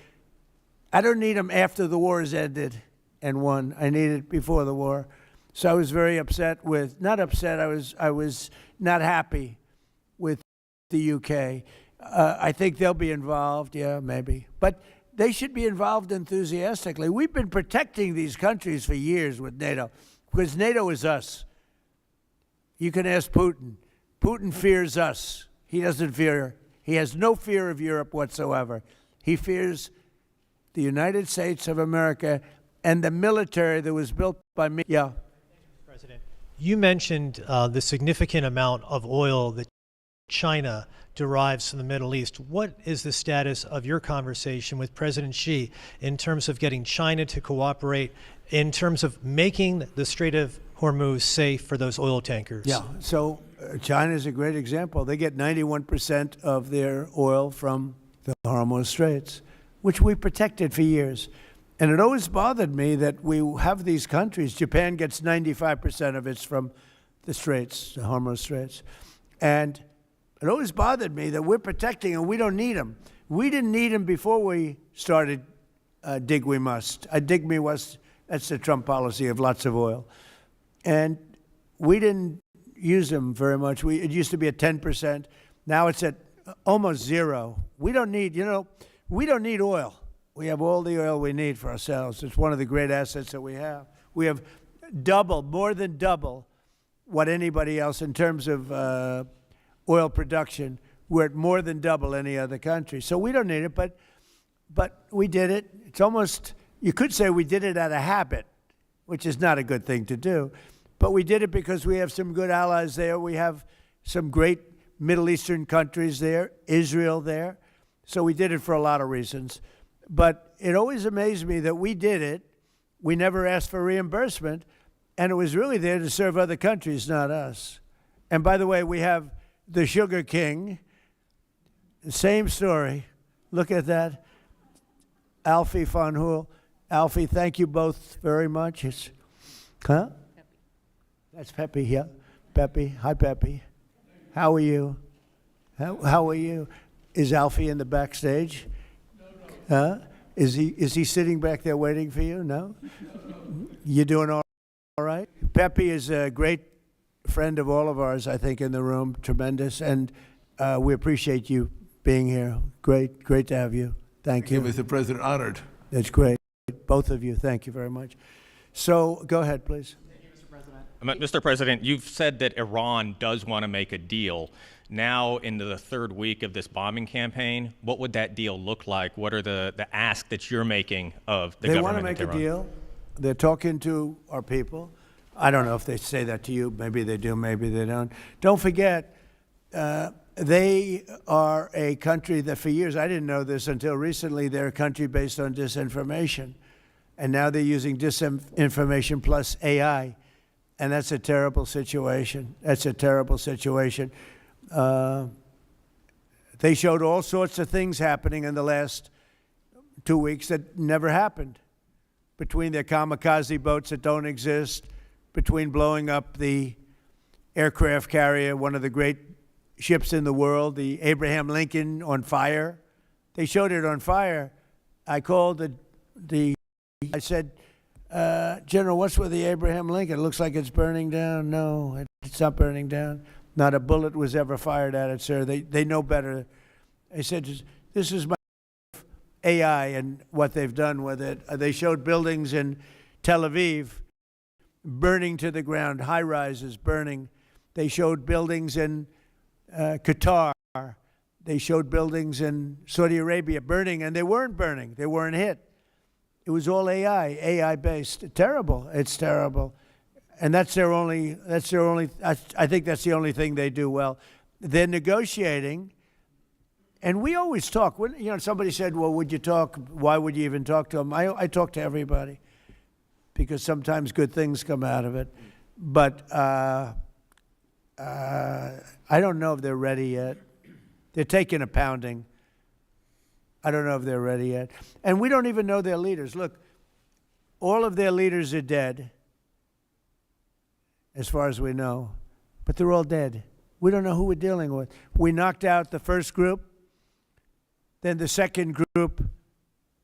I don't need them after the war has ended and won. I need it before the war. So I was very upset not upset, I was not happy with the UK. I think they'll be involved, yeah, maybe. But they should be involved enthusiastically. We've been protecting these countries for years with NATO, because NATO is us. You can ask Putin. Putin fears us. He has no fear of Europe whatsoever. He fears the United States of America and the military that was built by me. Yeah. President, you mentioned the significant amount of oil that China derives from the Middle East. What is the status of your conversation with President Xi in terms of getting China to cooperate, in terms of making the Strait of Hormuz safe for those oil tankers? Yeah, so China is a great example. They get 91% of their oil from the Hormuz Straits, which we protected for years. And it always bothered me that we have these countries. Japan gets 95% of its from the Straits, the Hormuz Straits. And it always bothered me that we're protecting and we don't need them. We didn't need them before we started dig we must. Dig me must, that's the Trump policy of lots of oil. And we didn't use them very much. It used to be at 10%. Now it's at almost 0. We don't need oil. We have all the oil we need for ourselves. It's one of the great assets that we have. We have more than double what anybody else in terms of oil production. We're at more than double any other country. So we don't need it, but we did it. It's almost, you could say we did it out of habit, which is not a good thing to do. But we did it because we have some good allies there. We have some great Middle Eastern countries there, Israel there. So we did it for a lot of reasons. But it always amazed me that we did it. We never asked for reimbursement, and it was really there to serve other countries, not us. And by the way, we have the Sugar King, same story. Look at that. Alfie von Hool. Alfie, thank you both very much. Huh? Pepe. That's Pepe, yeah. Pepe. Hi, Pepe. How are you? How are you? Is Alfie in the backstage? Huh? Is he sitting back there waiting for you? No? You doing all right? Pepe is a great friend of all of ours, I think, in the room. Tremendous. And we appreciate you being here. Great to have you. Thank you. Mr. President, honored. That's great. Both of you, thank you very much. So go ahead, please. Thank you, Mr. President. Mr. President, you've said that Iran does want to make a deal. Now, into the 3rd week of this bombing campaign, what would that deal look like? What are the ask that you're making of the government? They want to make a deal. They're talking to our people. I don't know if they say that to you. Maybe they do, maybe they don't. Don't forget, they are a country that for years, I didn't know this until recently, they're a country based on disinformation. And now they're using disinformation plus AI. And that's a terrible situation. That's a terrible situation. They showed all sorts of things happening in the last 2 weeks that never happened. Between their kamikaze boats that don't exist, between blowing up the aircraft carrier, one of the great ships in the world, the Abraham Lincoln, on fire. They showed it on fire. I called I said, General, what's with the Abraham Lincoln? It looks like it's burning down. No, it's not burning down. Not a bullet was ever fired at it, sir. They know better. I said, this is my AI and what they've done with it. They showed buildings in Tel Aviv burning to the ground, high-rises burning. They showed buildings in Qatar. They showed buildings in Saudi Arabia burning, and they weren't burning. They weren't hit. It was all AI-based. Terrible. It's terrible. And that's their only, I think that's the only thing they do well. They're negotiating, and we always talk. When, somebody said, well, would you talk? Why would you even talk to them? I talk to everybody because sometimes good things come out of it. But I don't know if they're ready yet. They're taking a pounding. I don't know if they're ready yet. And we don't even know their leaders. Look, all of their leaders are dead, as far as we know, but they're all dead. We don't know who we're dealing with. We knocked out the first group. Then the second group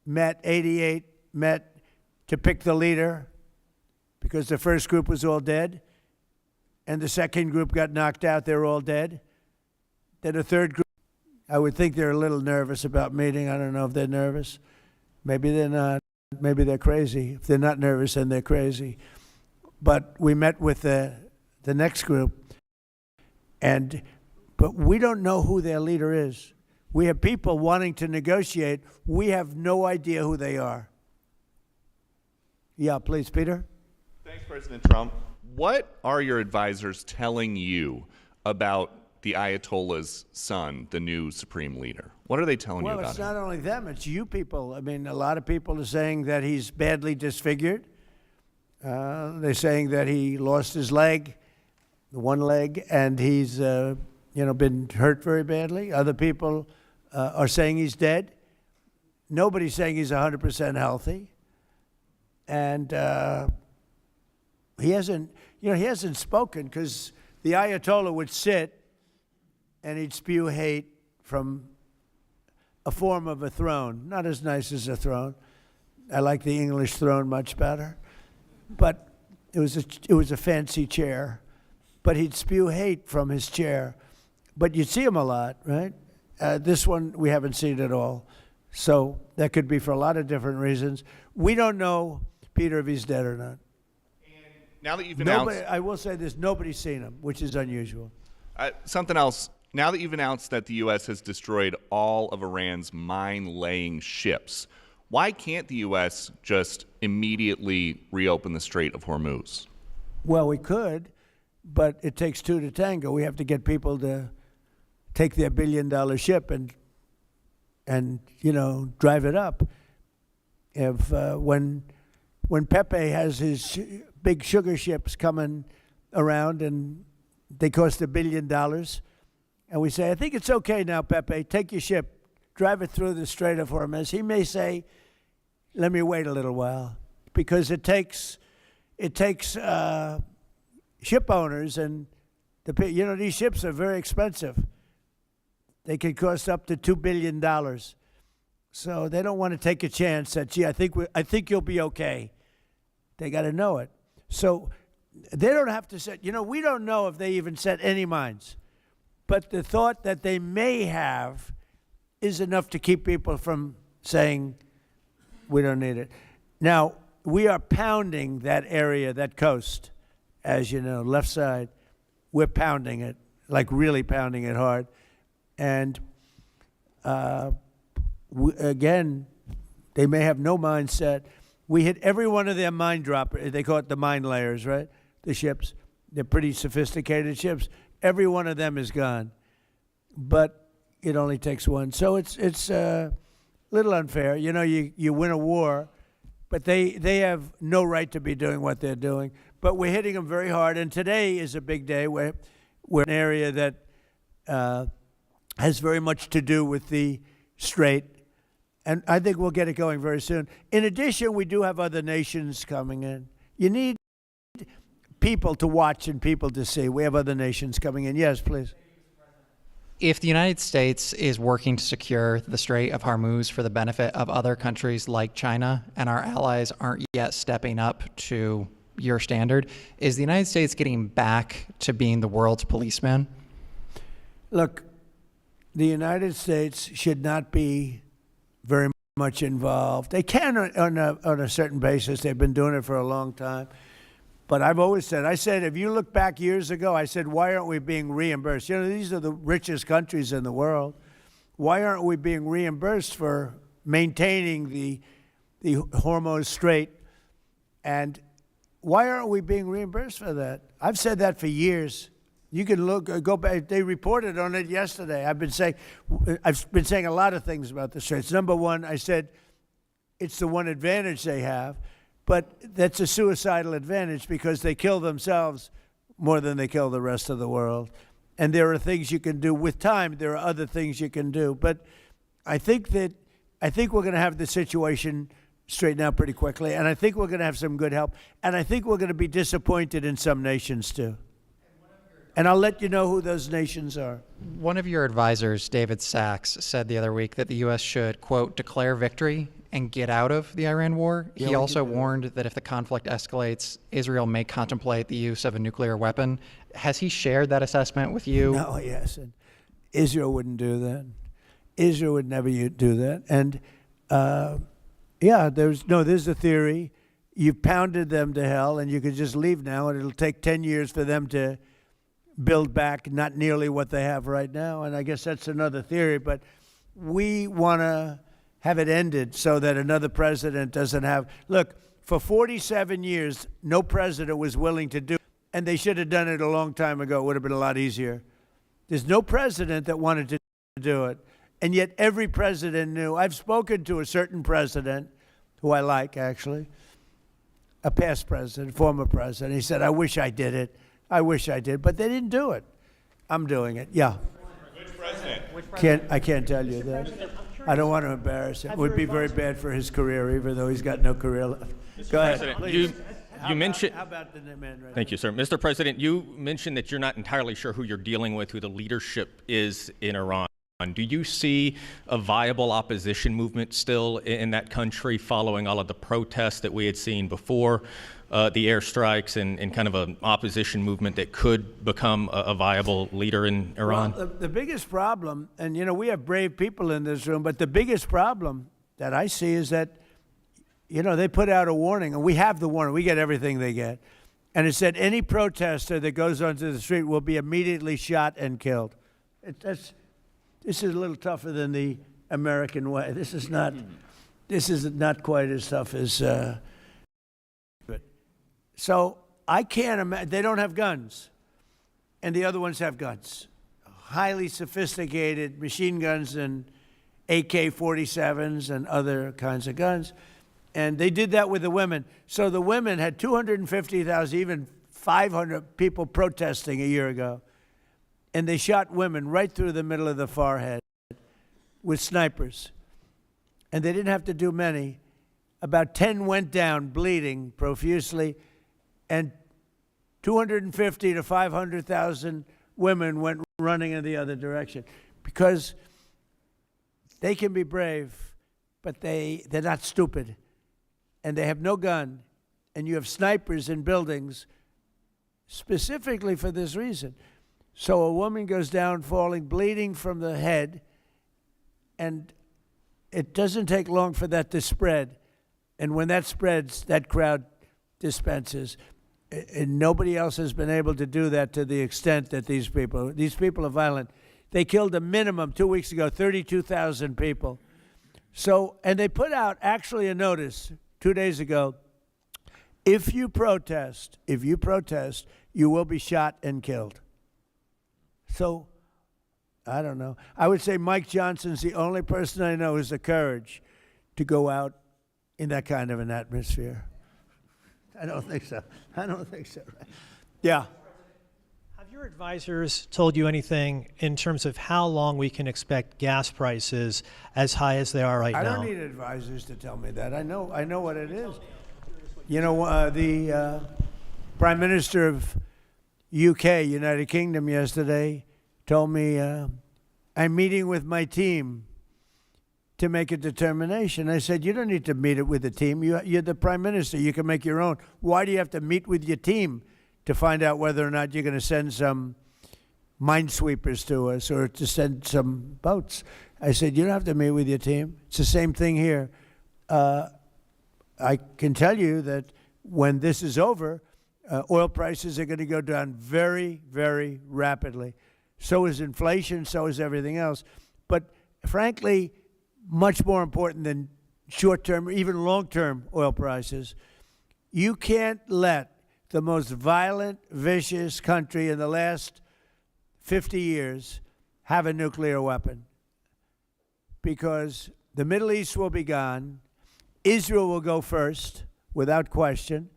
met, 88 met to pick the leader because the first group was all dead. And the second group got knocked out. They're all dead. Then the third group, I would think they're a little nervous about meeting. I don't know if they're nervous. Maybe they're not. Maybe they're crazy. If they're not nervous, then they're crazy. But we met with the next group, but we don't know who their leader is. We have people wanting to negotiate. We have no idea who they are. Yeah, please, Peter. Thanks, President Trump. What are your advisors telling you about the Ayatollah's son, the new supreme leader? What are they telling you Well, about it's him? not only them, it's you people. I mean, a lot of people are saying that he's badly disfigured. They're saying that he lost his leg, the one leg, and he's been hurt very badly. Other people are saying he's dead. Nobody's saying he's 100% healthy. And he hasn't spoken because the Ayatollah would sit and he'd spew hate from a form of a throne. Not as nice as a throne. I like the English throne much better. But it was a fancy chair. But he'd spew hate from his chair. But you'd see him a lot, right? This one, we haven't seen at all. So that could be for a lot of different reasons. We don't know, Peter, if he's dead or not. Now that you've announced... I will say this, nobody's seen him, which is unusual. Something else. Now that you've announced that the U.S. has destroyed all of Iran's mine-laying ships, why can't the U.S. just immediately reopen the Strait of Hormuz? Well, we could, but it takes two to tango. We have to get people to take their billion-dollar ship and drive it up. If when Pepe has his big sugar ships coming around and they cost $1 billion, and we say, I think it's okay now, Pepe, take your ship, drive it through the Strait of Hormuz. He may say, let me wait a little while, because it takes ship owners, and these ships are very expensive. They could cost up to $2 billion. So they don't want to take a chance that, gee, I think you'll be okay. They got to know it. So they don't have to set, we don't know if they even set any mines. But the thought that they may have is enough to keep people from saying, we don't need it. Now, we are pounding that area, that coast, as you know, left side. We're pounding it, like really pounding it hard. And again, they may have no mine set. We hit every one of their mine droppers. They call it the mine layers, right? The ships. They're pretty sophisticated ships. Every one of them is gone. but it only takes one. So it's a little unfair. You know, you win a war, but they have no right to be doing what they're doing. But we're hitting them very hard, and today is a big day. We're an area that has very much to do with the Strait, and I think we'll get it going very soon. In addition, we do have other nations coming in. You need people to watch and people to see. We have other nations coming in. Yes, please. If the United States is working to secure the Strait of Hormuz for the benefit of other countries like China, and our allies aren't yet stepping up to your standard, is the United States getting back to being the world's policeman? Look, the United States should not be very much involved. They can on a certain basis. They've been doing it for a long time. But I've always said, if you look back years ago, I said, why aren't we being reimbursed? You know, these are the richest countries in the world. Why aren't we being reimbursed for maintaining the Hormuz Strait? And why aren't we being reimbursed for that? I've said that for years. You can go back. They reported on it yesterday. I've been saying a lot of things about the Straits. Number one, I said it's the one advantage they have. But that's a suicidal advantage because they kill themselves more than they kill the rest of the world. And there are things you can do with time. There are other things you can do. But I think we're going to have the situation straightened out pretty quickly. And I think we're going to have some good help. And I think we're going to be disappointed in some nations too. And I'll let you know who those nations are. One of your advisors, David Sachs, said the other week that the U.S. should, quote, declare victory and get out of the Iran war. He also warned that if the conflict escalates, Israel may contemplate the use of a nuclear weapon. Has he shared that assessment with you? No, he hasn't. Israel wouldn't do that. Israel would never do that. And there's a theory. You've pounded them to hell, and you can just leave now, and it'll take 10 years for them to build back not nearly what they have right now. And I guess that's another theory. But we want to have it ended so that another president doesn't have. Look, for 47 years, no president was willing to do it, and they should have done it a long time ago. It would have been a lot easier. There's no president that wanted to do it, and yet every president knew. I've spoken to a certain president, who I like, actually, a past president, former president. He said, I wish I did it. I wish I did, but they didn't do it. I'm doing it, yeah. Which president? I can't tell you that. I don't want to embarrass him. It would be very bad for his career, even though he's got no career left. Go ahead, President, please. you mentioned. How about the man right Thank you, sir. Mr. President, you mentioned that you're not entirely sure who you're dealing with, who the leadership is in Iran. Do you see a viable opposition movement still in that country following all of the protests that we had seen before the airstrikes and kind of an opposition movement that could become a viable leader in Iran? Well, the biggest problem, and you know, we have brave people in this room, but the biggest problem that I see is that, you know, they put out a warning, and we have the warning. We get everything they get. And it said any protester that goes onto the street will be immediately shot and killed. This is a little tougher than the American way. This is not quite as tough as. So I can't imagine. They don't have guns, and the other ones have guns, highly sophisticated machine guns and AK-47s and other kinds of guns, and they did that with the women. So the women had 250,000, even 500 people protesting a year ago. And they shot women right through the middle of the forehead with snipers. And they didn't have to do many. About 10 went down bleeding profusely, and 250 to 500,000 women went running in the other direction. Because they can be brave, but they're not stupid. And they have no gun. And you have snipers in buildings specifically for this reason. So a woman goes down falling, bleeding from the head, and it doesn't take long for that to spread. And when that spreads, that crowd dispenses. And nobody else has been able to do that to the extent that these people are violent. They killed a minimum 2 weeks ago, 32,000 people. So, and they put out actually a notice 2 days ago. If you protest, you will be shot and killed. So I don't know. I would say Mike Johnson's the only person I know who has the courage to go out in that kind of an atmosphere. I don't think so. I don't think so. Yeah. Have your advisors told you anything in terms of how long we can expect gas prices as high as they are right I now? don't need advisors to tell me that. I know what it is. You know, the Prime Minister of UK, United Kingdom, yesterday told me, I'm meeting with my team to make a determination. I said, you don't need to meet it with the team. You're the Prime Minister. You can make your own. Why do you have to meet with your team to find out whether or not you're going to send some minesweepers to us or to send some boats? I said, you don't have to meet with your team. It's the same thing here. I can tell you that when this is over, oil prices are going to go down very, very rapidly. So is inflation, so is everything else. But frankly, much more important than short-term or even long-term oil prices, you can't let the most violent, vicious country in the last 50 years have a nuclear weapon, because the Middle East will be gone, Israel will go first, without question,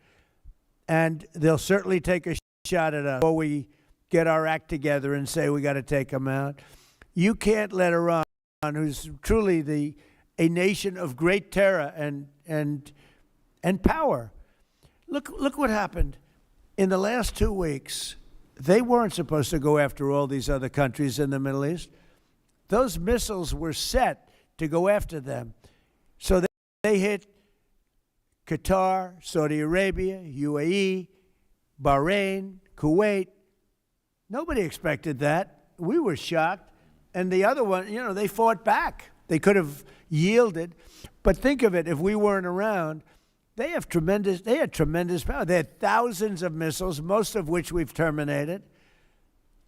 and they'll certainly take a shot at us before we get our act together and say we got to take them out. You can't let Iran, who's truly a nation of great terror and power. Look what happened. In the last 2 weeks, they weren't supposed to go after all these other countries in the Middle East. Those missiles were set to go after them. So they hit Qatar, Saudi Arabia, UAE, Bahrain, Kuwait. Nobody expected that. We were shocked. And the other one, you know, they fought back. They could have yielded. But think of it, if we weren't around, they had tremendous power. They had thousands of missiles, most of which we've terminated.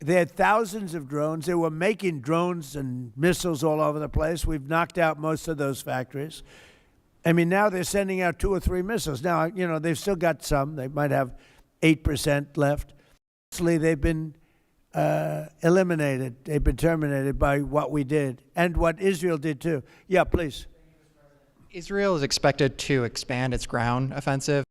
They had thousands of drones. They were making drones and missiles all over the place. We've knocked out most of those factories. I mean, now they're sending out 2 or 3 missiles. Now, you know, they've still got some. They might have 8% left. Mostly they've been eliminated. They've been terminated by what we did and what Israel did too. Yeah, please. Israel is expected to expand its ground offensive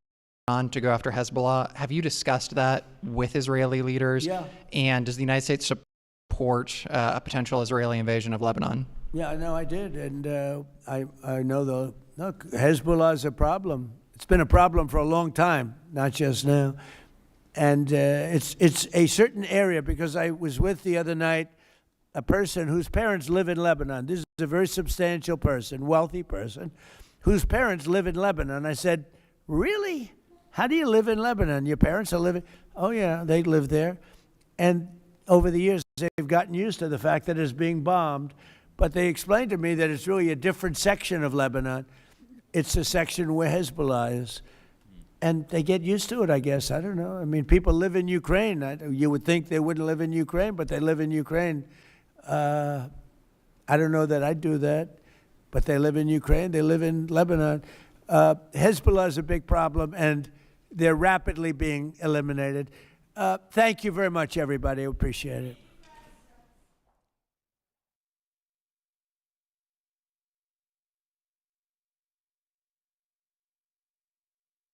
on to go after Hezbollah. Have you discussed that with Israeli leaders? Yeah. And does the United States support a potential Israeli invasion of Lebanon? Yeah, no, I did. And I know look, Hezbollah is a problem. It's been a problem for a long time, not just now. And it's a certain area, because I was with the other night a person whose parents live in Lebanon. This is a very substantial person, wealthy person, whose parents live in Lebanon. I said, really? How do you live in Lebanon? Your parents are living? Oh, yeah, they live there. And over the years, they've gotten used to the fact that it's being bombed. But they explained to me that it's really a different section of Lebanon. It's a section where Hezbollah is. And they get used to it, I guess. I don't know. I mean, people live in Ukraine. You would think they wouldn't live in Ukraine, but they live in Ukraine. I don't know that I'd do that, but they live in Ukraine. They live in Lebanon. Hezbollah is a big problem, and they're rapidly being eliminated. Thank you very much, everybody. I appreciate it.